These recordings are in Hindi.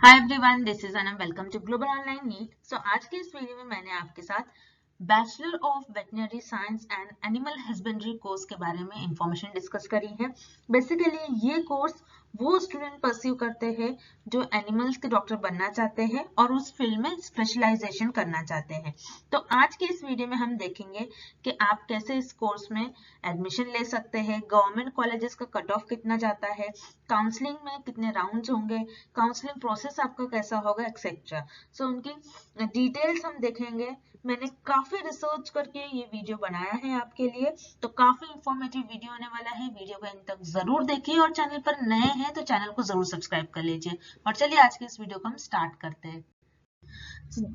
Hi everyone, this is Anam. Welcome to global online NEET. So आज के इस वीडियो में मैंने आपके साथ bachelor of veterinary science and animal husbandry course के बारे में इंफॉर्मेशन डिस्कस करी है। बेसिकली ये कोर्स वो स्टूडेंट परस्यू करते हैं जो एनिमल्स के डॉक्टर बनना चाहते हैं और उस फील्ड में स्पेशलाइजेशन करना चाहते हैं। तो आज के इस वीडियो में हम देखेंगे कि आप कैसे इस कोर्स में एडमिशन ले सकते हैं, गवर्नमेंट कॉलेजेस का कट ऑफ कितना जाता है, काउंसलिंग में कितने राउंड्स होंगे, काउंसलिंग प्रोसेस आपका कैसा होगा, एक्सेट्रा। सो उनकी डिटेल्स हम देखेंगे। मैंने काफी रिसर्च करके ये वीडियो बनाया है आपके लिए, तो काफी इंफॉर्मेटिव वीडियो होने वाला है। वीडियो को अंत तक जरूर देखिए और चैनल पर नए हैं तो चैनल को जरूर सब्सक्राइब कर लीजिए। और चलिए आज के इस वीडियो को हम स्टार्ट करते हैं।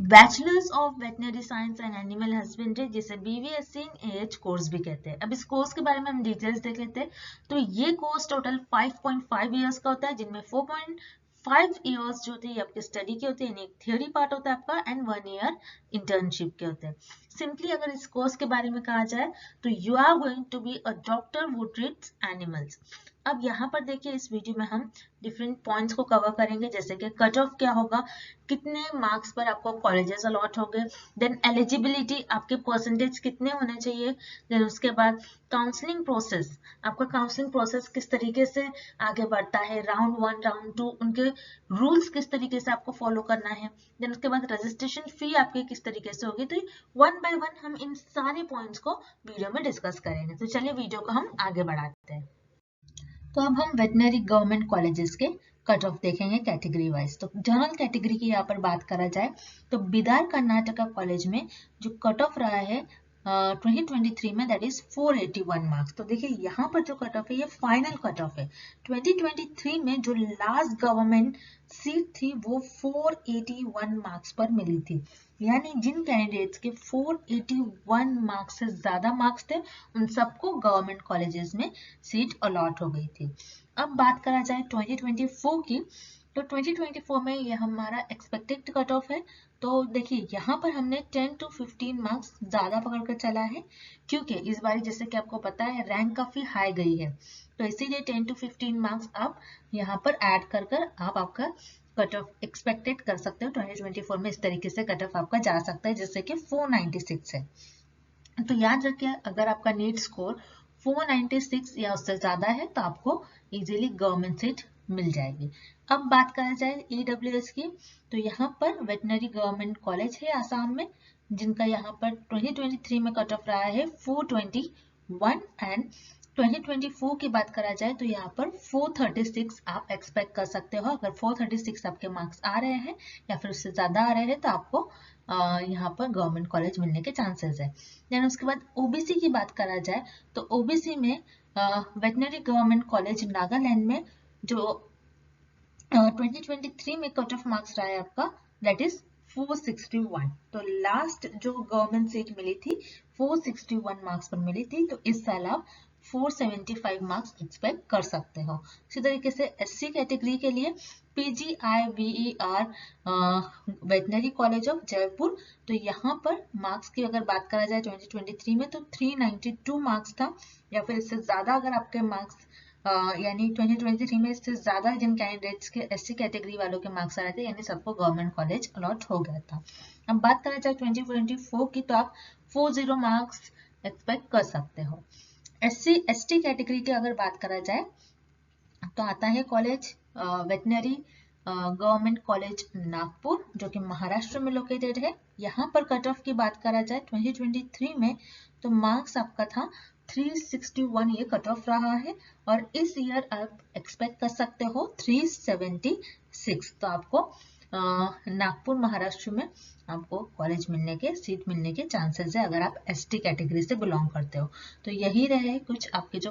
Bachelors of veterinary science and animal husbandry, जिसे BVSc इन AH कोर्स भी कहते हैं। अब इस कोर्स के बारे में हम डिटेल्स देख लेते हैं। तो ये कोर्स टोटल 5.5 इयर्स का होता है, जिनमें 4.5 इयर्स जो होते हैं आपके स्टडी के होते हैं, एक थियोरी पार्ट होता है आपका एंड 1 ईयर इंटर्नशिप के होते हैं। सिंपली अगर इस कोर्स के बारे में कहा जाए तो you are going to be a doctor who treats animals. अब यहाँ पर देखिए, इस वीडियो में हम डिफरेंट पॉइंट्स को कवर करेंगे, जैसे कि कट ऑफ क्या होगा, कितने मार्क्स पर आपको कॉलेजेस अलॉट होंगे, देन एलिजिबिलिटी आपके परसेंटेज कितने होने चाहिए, देन उसके बाद काउंसलिंग प्रोसेस, आपका काउंसलिंग प्रोसेस किस तरीके से आगे बढ़ता है, राउंड 1 राउंड 2 उनके रूल्स किस तरीके से आपको फॉलो करना है, देन उसके बाद रजिस्ट्रेशन फी आपकी किस तरीके से होगी। तो 1 बाय 1 हम इन सारे पॉइंट्स को वीडियो में डिस्कस करेंगे। तो चलिए वीडियो को हम आगे बढ़ाते हैं। तो अब हम वेटनरी गवर्नमेंट कॉलेजेस के कट ऑफ देखेंगे कैटेगरी वाइज। तो जनरल कैटेगरी की यहाँ पर बात करा जाए तो बिदार कर्नाटका कॉलेज में जो कट ऑफ रहा है 2023 में, दैट इज 481 मार्क्स। तो देखिए यहाँ पर जो कट ऑफ है ये फाइनल कट ऑफ है। 2023 में जो लास्ट गवर्नमेंट सीट थी वो 481 मार्क्स पर मिली थी, यानी जिन कैंडिडेट्स के 481 मार्क्स से ज्यादा मार्क्स थे उन सबको गवर्नमेंट कॉलेजेस में सीट अलॉट हो गई थी। अब बात करा जाए 2024 की, तो 2024 में ये हमारा एक्सपेक्टेड कट ऑफ है। तो देखिए यहाँ पर हमने 10 to 15 मार्क्स ज्यादा पकड़ कर चला है, क्योंकि इस बार जैसे कि आपको पता है रैंक काफी हाई गई है, तो इसीलिए 10 to 15 मार्क्स आप यहाँ पर ऐड कर कर आप आपका कट ऑफ एक्सपेक्टेड कर सकते हो। 2024 में इस तरीके से कट ऑफ आपका जा सकता है, जैसे कि 496 है। तो याद रखिए, अगर आपका नीट स्कोर 496 या उससे ज्यादा है तो आपको इजीली गवर्नमेंट सीट मिल जाएगी। अब बात करा जाए EWS की, तो यहाँ पर वेटनरी गवर्नमेंट कॉलेज है आसाम में, जिनका यहाँ पर 2023 में कट ऑफ रहा है 421 एंड 2024 की बात करा जाए तो यहाँ पर 436 आप एक्सपेक्ट कर सकते हो। अगर 436 आपके मार्क्स आ रहे हैं या फिर उससे ज्यादा आ रहे हैं तो आपको यहाँ पर गवर्नमेंट कॉलेज मिलने के चांसेस है। देन उसके बाद OBC की बात करा जाए तो OBC में वेटनरी गवर्नमेंट कॉलेज नागालैंड में जो 2023 में कट ऑफ मार्क्स रहा है आपका, दैट इज 461। तो लास्ट जो गवर्नमेंट सीट मिली थी 461 मार्क्स पर मिली थी, तो इस साल आप 475 मार्क्स एक्सपेक्ट कर सकते हो। इसी तरीके से SC कैटेगरी के लिए PGIVER veterinary college of Jaipur, तो यहाँ पर मार्क्स की अगर बात करा जाए 2023 में तो 392 मार्क्स था, या फिर इससे ज्यादा अगर आपके मार्क्स यानी 2023 में इससे ज्यादा जिन कैंडिडेट्स के SC कैटेगरी वालों के मार्क्स आ रहे थे, यानी सबको गवर्नमेंट कॉलेज अलॉट हो गया था। अब बात करा जाए 2024 की, तो आप 40 मार्क्स एक्सपेक्ट कर सकते हो। SC ST कैटेगरी की अगर बात करा जाए तो आता है college veterinary government college Nagpur, जो कि महाराष्ट्र में लोकेटेड है। यहाँ पर कट ऑफ की बात करा जाए 2023 में तो मार्क्स आपका था 361, ये कट ऑफ रहा है, और इस ईयर आप एक्सपेक्ट कर सकते हो 376। तो आपको नागपुर महाराष्ट्र में आपको कॉलेज मिलने के, सीट मिलने के चांसेस है अगर आप ST कैटेगरी से बिलोंग करते हो। तो यही रहे कुछ आपके जो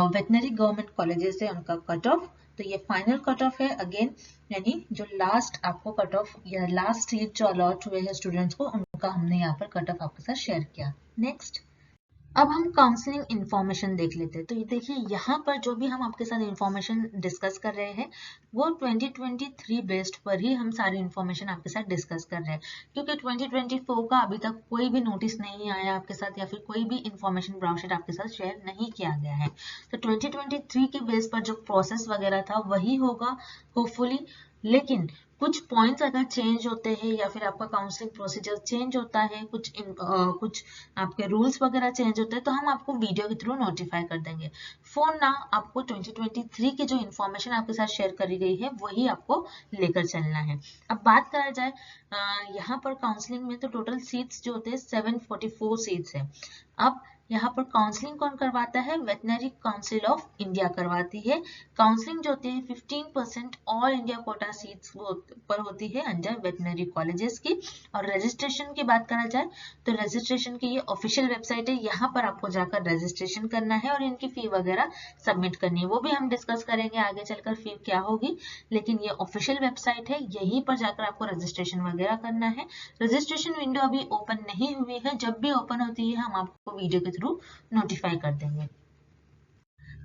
वेटनरी गवर्नमेंट कॉलेजेस है उनका कट ऑफ। तो ये फाइनल कट ऑफ है अगेन, यानी जो लास्ट आपको कट ऑफ या लास्ट सीट जो अलॉट हुए हैं स्टूडेंट्स को, उनका हमने यहाँ पर कट ऑफ आपके साथ शेयर किया। नेक्स्ट, अब हम काउंसलिंग इंफॉर्मेशन देख लेते हैं। तो ये देखिए यहाँ पर जो भी हम आपके साथ इंफॉर्मेशन डिस्कस कर रहे हैं वो 2023 बेस्ड पर ही हम सारी इंफॉर्मेशन आपके साथ डिस्कस कर रहे हैं, क्योंकि 2024 का अभी तक कोई भी नोटिस नहीं आया आपके साथ, या फिर कोई भी इंफॉर्मेशन ब्राउशर आपके साथ शेयर नहीं किया गया है। तो 2023 के बेस पर जो प्रोसेस वगैरह था वही होगा होपफुली लेकिन कुछ पॉइंट्स अगर चेंज होते हैं या फिर आपका काउंसलिंग प्रोसीजर चेंज होता है, कुछ आपके रूल्स वगैरह चेंज होते हैं, तो हम आपको वीडियो के थ्रू नोटिफाई कर देंगे। फॉर नाउ आपको 2023 की जो इन्फॉर्मेशन आपके साथ शेयर करी गई है वही आपको लेकर चलना है। अब बात करा जाए यहाँ पर काउंसलिंग में, तो टोटल सीट्स जो होते हैं 744 सीट्स है। अब यहाँ पर काउंसलिंग कौन करवाता है? वेटनरी काउंसिल ऑफ इंडिया करवाती है। काउंसलिंग जो होती है 15% ऑल इंडिया कोटा सीट्स पर होती है अंडर वेटनरी कॉलेजेस की। और रजिस्ट्रेशन की बात करा जाए तो रजिस्ट्रेशन की ये ऑफिशियल वेबसाइट है, यहाँ पर आपको जाकर रजिस्ट्रेशन करना है और इनकी फी वगैरह सबमिट करनी है। वो भी हम डिस्कस करेंगे आगे चलकर फी क्या होगी, लेकिन ये ऑफिशियल वेबसाइट है, यहीं पर जाकर आपको रजिस्ट्रेशन वगैरह करना है। रजिस्ट्रेशन विंडो अभी ओपन नहीं हुई है, जब भी ओपन होती है हम आपको वीडियो के थ्रू नोटिफाई कर देंगे।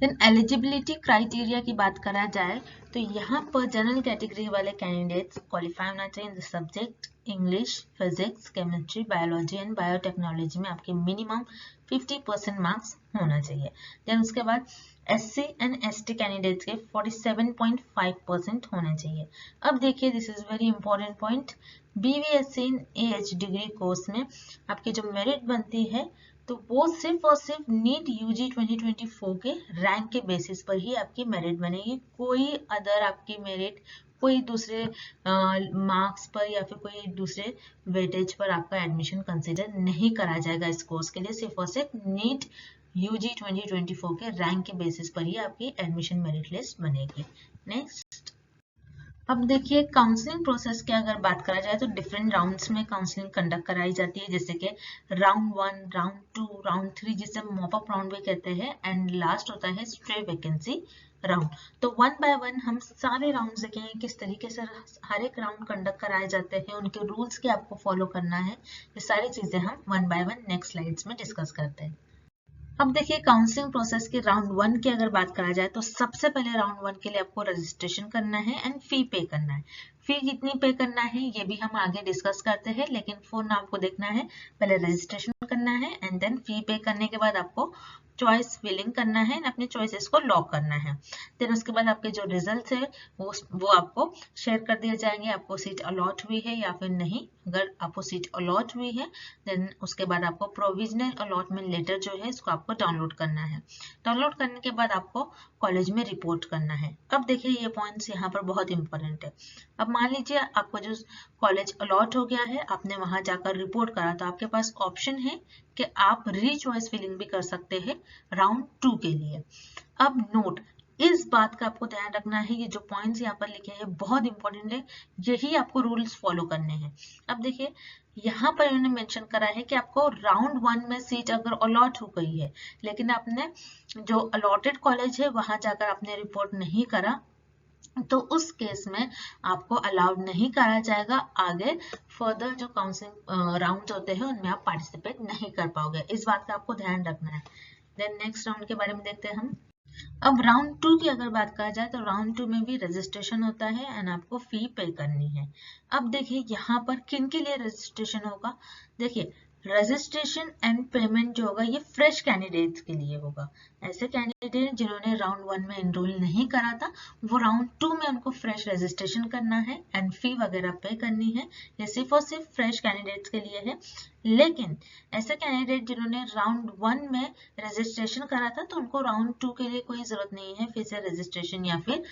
देन एलिजिबिलिटी क्राइटेरिया की बात करा जाए तो यहाँ पर जनरल कैटेगरी वाले कैंडिडेट्स क्वालिफाई होना चाहिए in the subject English, physics, chemistry, biology and biotechnology में आपके मिनिमम 50% मार्क्स होना चाहिए। देन उसके बाद SC एंड ST कैंडिडेट्स के 47.5% होने चाहिए। अब देखिए, this is very important point, BVSC in AH degree course में आपकी जो मेरिट बनती है तो वो सिर्फ और सिर्फ नीट UG 2024 के रैंक के बेसिस पर ही आपकी मेरिट बनेगी। कोई अदर आपकी मेरिट कोई दूसरे मार्क्स पर या फिर कोई दूसरे वेटेज पर आपका एडमिशन कंसिडर नहीं करा जाएगा इस कोर्स के लिए। सिर्फ और सिर्फ नीट UG 2024 के रैंक के बेसिस पर ही आपकी एडमिशन मेरिट लिस्ट बनेगी। नेक्स्ट, अब देखिए काउंसलिंग प्रोसेस की अगर बात करा जाए तो डिफरेंट राउंड्स में काउंसलिंग कंडक्ट कराई जाती है, जैसे कि राउंड 1, राउंड 2, राउंड 3, जिसे मॉप अप राउंड भी कहते हैं, एंड लास्ट होता है स्ट्रे वैकेंसी राउंड। तो वन बाय वन हम सारे राउंड्स देखेंगे किस तरीके से हर एक राउंड कंडक्ट कराए जाते हैं, उनके रूल्स के आपको फॉलो करना है। ये सारी चीजें हम one by one next slides में डिस्कस करते हैं। अब देखिए काउंसलिंग प्रोसेस के राउंड 1 की अगर बात करा जाए तो सबसे पहले राउंड 1 के लिए आपको रजिस्ट्रेशन करना है एंड फी पे करना है। फी कितनी पे करना है ये भी हम आगे डिस्कस करते हैं, लेकिन फोन आपको देखना है, पहले रजिस्ट्रेशन करना है एंड देन फी पे करने के बाद आपको चॉइस फिलिंग करना है, अपने चॉइसेस को लॉक करना है। देन उसके बाद आपके जो रिजल्ट है वो आपको शेयर कर दिए जाएंगे, आपको सीट अलॉट हुई है या फिर नहीं। अगर आपको सीट अलॉट हुई है देन उसके बाद आपको प्रोविजनल अलॉटमेंट लेटर जो है इसको आपको डाउनलोड करना है। डाउनलोड करने के बाद आपको कॉलेज में रिपोर्ट करना है। अब देखिए ये पॉइंट्स यहाँ पर बहुत इंपॉर्टेंट है। अब मान लीजिए आपको जो कॉलेज अलॉट हो गया है, आपने वहां जाकर रिपोर्ट करा, तो आपके पास ऑप्शन है कि आप री चॉइस फिलिंग भी कर सकते हैं राउंड 2 के लिए। अब नोट, इस बात का आपको ध्यान रखना है, ये जो पॉइंट्स यहाँ पर लिखे हैं बहुत इंपॉर्टेंट है, यही आपको रूल्स फॉलो करने हैं। अब देखिए यहाँ पर इन्होंने मेंशन करा है कि आपको राउंड 1 में सीट अगर अलॉट हो गई है लेकिन आपने जो अलॉटेड कॉलेज है वहां जाकर आपने रिपोर्ट नहीं करा, तो उस केस में आपको अलाउड नहीं करा जाएगा, आगे फर्दर जो काउंसलिंग राउंड होते हैं उनमें आप पार्टिसिपेट नहीं कर पाओगे। इस बात का आपको ध्यान रखना है। देन नेक्स्ट राउंड के बारे में देखते हैं हम। अब राउंड 2 की अगर बात करा जाए तो राउंड 2 में भी रजिस्ट्रेशन होता है एंड आपको फी पे करनी है। अब देखिए यहाँ पर किन के लिए रजिस्ट्रेशन होगा, देखिए रजिस्ट्रेशन एंड पेमेंट जो होगा ये फ्रेश कैंडिडेट्स के लिए होगा। ऐसे कैंडिडेट जिन्होंने राउंड 1 में एनरोल नहीं करा था वो राउंड 2 में उनको फ्रेश रजिस्ट्रेशन करना है एंड फी वगैरह पे करनी है। ये सिर्फ और सिर्फ फ्रेश कैंडिडेट्स के लिए है। लेकिन ऐसे कैंडिडेट जिन्होंने राउंड 1 में रजिस्ट्रेशन करा था तो उनको राउंड 2 के लिए कोई जरूरत नहीं है फिर से रजिस्ट्रेशन या फिर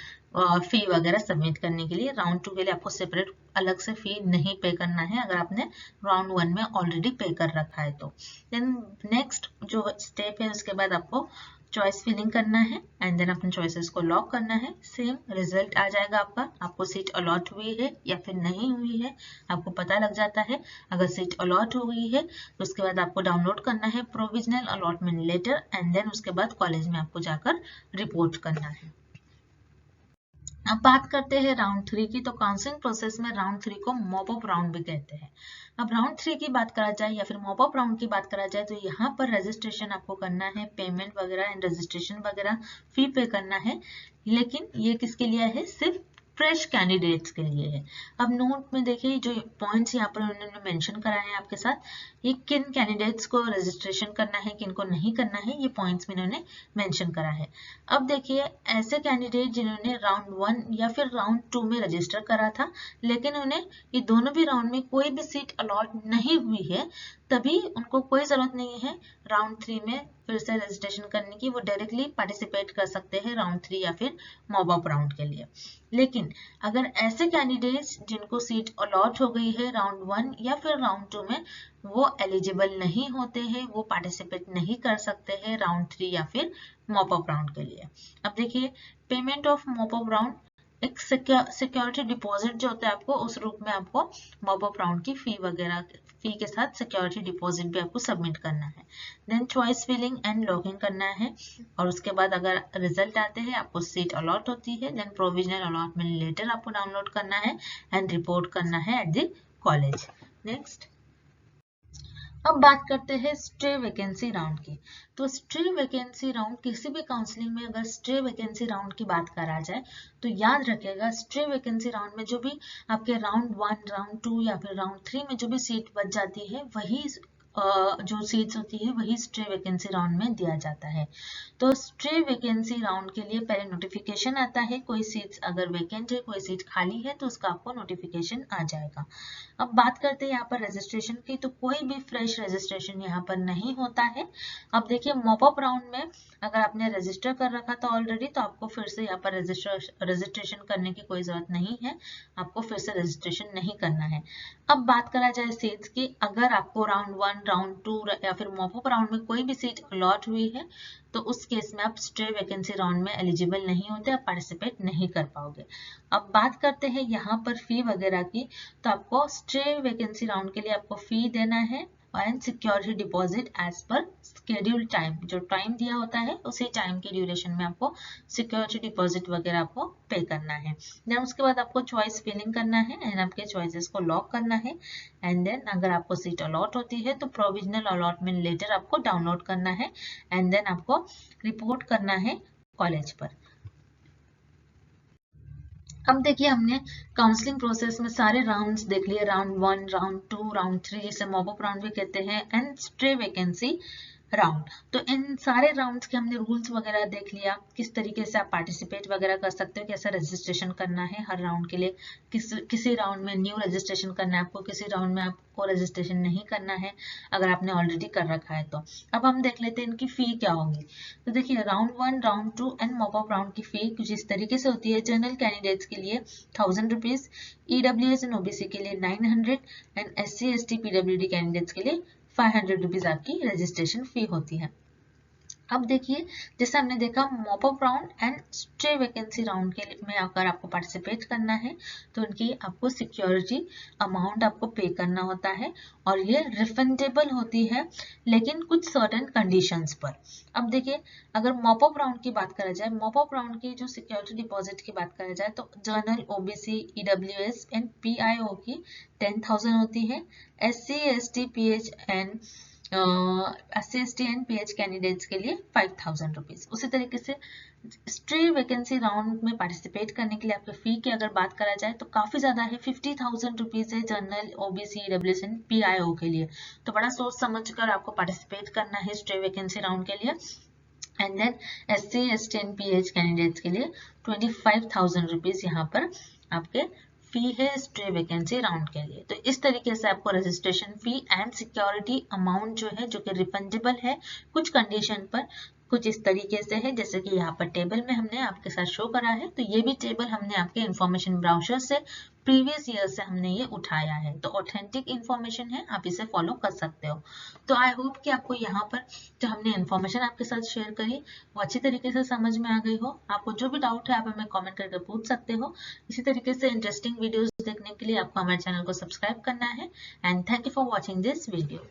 फी वगैरह सबमिट करने के लिए। राउंड 2 के लिए आपको सेपरेट अलग से फी नहीं पे करना है अगर आपने राउंड 1 में ऑलरेडी पे कर रखा है तो। देन नेक्स्ट जो स्टेप है उसके बाद आपको चॉइस फिलिंग करना है एंड देन अपने चॉइसेस को लॉक करना है। सेम रिजल्ट आ जाएगा आपका, आपको सीट अलॉट हुई है या फिर नहीं हुई है आपको पता लग जाता है। अगर सीट अलॉट हो गई है तो उसके बाद आपको डाउनलोड करना है provisional allotment letter and then उसके बाद कॉलेज में आपको जाकर रिपोर्ट करना है। अब बात करते हैं राउंड 3 की। तो काउंसलिंग प्रोसेस में राउंड 3 को मॉप अप राउंड भी कहते हैं। अब राउंड 3 की बात करा जाए या फिर मॉप अप राउंड की बात करा जाए तो यहाँ पर रजिस्ट्रेशन आपको करना है, पेमेंट वगैरह एंड रजिस्ट्रेशन वगैरह फी पे करना है। लेकिन ये किसके लिए है, सिर्फ फ्रेश कैंडिडेट्स के लिए है। अब नोट में देखिए जो पॉइंट्स यहाँ पर उन्होंने मेंशन करा है आपके साथ, ये किन कैंडिडेट्स को रजिस्ट्रेशन करना है, किन को नहीं करना है, ये पॉइंट्स में इन्होंने मेंशन करा है। अब देखिए ऐसे कैंडिडेट जिन्होंने राउंड 1 या फिर राउंड 2 में रजिस्टर करा था, लेकिन उन्हें ये दोनों भी राउंड में कोई भी सीट अलॉट नहीं हुई है, तभी उनको कोई जरूरत नहीं है राउंड 3 में फिर से रजिस्ट्रेशन करने की। वो डायरेक्टली पार्टिसिपेट कर सकते हैं राउंड 3 या फिर मॉब ऑफ राउंड के लिए। लेकिन अगर ऐसे कैंडिडेट्स जिनको सीट अलॉट हो गई है राउंड 1 या फिर राउंड 2 में, वो एलिजिबल नहीं होते हैं, वो पार्टिसिपेट नहीं कर सकते हैं राउंड 3 या फिर मॉप अप राउंड के लिए। अब देखिए payment of mop up round, एक सिक्योरिटी डिपॉजिट जो होता है आपको उस रूप में आपको मॉप अप राउंड की फी वगैरह फी के साथ सिक्योरिटी डिपॉजिट भी आपको सबमिट करना है। Then choice filling and locking करना है, और उसके बाद अगर रिजल्ट आते हैं आपको सीट अलॉट होती है, देन प्रोविजनल अलॉटमेंट लेटर आपको डाउनलोड करना है एंड रिपोर्ट करना है एट द कॉलेज। नेक्स्ट अब बात करते हैं स्ट्रे वैकेंसी राउंड की। तो स्ट्रे वैकेंसी राउंड, किसी भी काउंसलिंग में अगर स्ट्रे वैकेंसी राउंड की बात करा जाए तो याद रखिएगा स्ट्रे वैकेंसी राउंड में जो भी आपके राउंड 1, राउंड 2 या फिर राउंड 3 में जो भी सीट बच जाती है, वही जो सीट्स होती है वही स्ट्रे वैकेंसी राउंड में दिया जाता है। तो स्ट्रे वैकेंसी राउंड के लिए पहले नोटिफिकेशन आता है, कोई सीट्स अगर वैकेंट है, कोई सीट खाली है तो उसका आपको नोटिफिकेशन आ जाएगा। अब बात करते हैं यहाँ पर रजिस्ट्रेशन की, तो कोई भी फ्रेश रजिस्ट्रेशन यहाँ पर नहीं होता है। अब देखिए मॉप अप राउंड में अगर आपने रजिस्टर कर रखा था ऑलरेडी तो आपको फिर से यहाँ पर रजिस्ट्रेशन करने की कोई जरूरत नहीं है, आपको फिर से रजिस्ट्रेशन नहीं करना है। अब बात करा जाए सीट्स की, अगर आपको राउंड 1, राउंड 2 या फिर मॉप अप राउंड में कोई भी सीट अलॉट हुई है तो उस केस में आप स्ट्रे वैकेंसी राउंड में एलिजिबल नहीं होते, आप पार्टिसिपेट नहीं कर पाओगे। अब बात करते हैं यहाँ पर फी वगैरह की, तो आपको स्ट्रे वैकेंसी राउंड के लिए आपको फी देना है and security deposit as per schedule time, जो टाइम दिया होता है उसी टाइम के ड्यूरेशन में आपको सिक्योरिटी डिपॉजिट वगैरह आपको पे करना है। देन उसके बाद आपको चॉइस फिलिंग करना है एंड आपके चॉइसेस को लॉक करना है, एंड देन अगर आपको सीट अलॉट होती है तो प्रोविजनल अलॉटमेंट लेटर आपको डाउनलोड करना है एंड देन आपको रिपोर्ट करना है कॉलेज पर। अब देखिए हमने काउंसलिंग प्रोसेस में सारे राउंड्स देख लिए, राउंड 1, राउंड 2, राउंड 3, जिसे मॉप अप राउंड भी कहते हैं, एंड स्ट्रे वैकेंसी राउंड। तो इन सारे राउंड्स के हमने रूल्स वगैरह देख लिया, किस तरीके से आप पार्टिसिपेट वगैरह कर सकते हो, कैसा रजिस्ट्रेशन करना है हर राउंड के लिए, किसी राउंड में न्यू रजिस्ट्रेशन करना है आपको, किसी राउंड में आपको रजिस्ट्रेशन नहीं करना है अगर आपने ऑलरेडी कर रखा है तो। अब हम देख लेते हैं इनकी फी क्या होगी। तो देखिए round 1, round 2 and mop up round की फी कुछ इस तरीके से होती है। जनरल कैंडिडेट्स के लिए 1000 रुपीज, EWS एंड OBC के लिए 900 and SC ST PWD candidates के लिए 500 रुपीज आपकी रजिस्ट्रेशन फी होती है। अब देखिए जैसे हमने देखा mop up round and stray vacancy round के में अगर आपको पार्टिसिपेट करना है तो उनकी आपको सिक्योरिटी अमाउंट आपको पे करना होता है और ये रिफंडेबल होती है, लेकिन कुछ सर्टेन कंडीशंस पर। अब देखिए अगर मॉप अप राउंड की बात करा जाए, मॉप अप राउंड की जो सिक्योरिटी डिपॉजिट की बात करा जाए तो general, OBC, EWS and PIO की 10,000 होती है, SC ST PH and SC ST and PH candidates के लिए 5,000 रुपीज। उसी तरीके से स्ट्रे वैकेंसी राउंड में पार्टिसिपेट करने के लिए आपके फी की अगर बात करा जाए तो काफी ज्यादा है, 50,000 रुपीज है general, OBC, EWS and PIO के लिए। तो बड़ा सोच समझ कर आपको पार्टिसिपेट करना है स्ट्रे वैकेंसी राउंड के लिए। And then SC ST and PH candidates के लिए 25,000 रुपीज यहाँ पर आपके फी है स्ट्रे वैकेंसी राउंड के लिए। तो इस तरीके से आपको registration fee and security amount जो है, जो कि रिफंडेबल है कुछ कंडीशन पर, कुछ इस तरीके से है जैसे कि यहाँ पर टेबल में हमने आपके साथ शो करा है। तो ये भी टेबल हमने आपके इंफॉर्मेशन ब्राउजर से प्रीवियस ईयर से हमने ये उठाया है, तो ऑथेंटिक इंफॉर्मेशन है, आप इसे फॉलो कर सकते हो। तो आई होप कि आपको यहाँ पर जो हमने इंफॉर्मेशन आपके साथ शेयर करी वो अच्छी तरीके से समझ में आ गई हो। आपको जो भी डाउट है आप हमें कमेंट करके पूछ सकते हो। इसी तरीके से इंटरेस्टिंग वीडियोस देखने के लिए आपको हमारे चैनल को सब्सक्राइब करना है। And thank you for watching this video.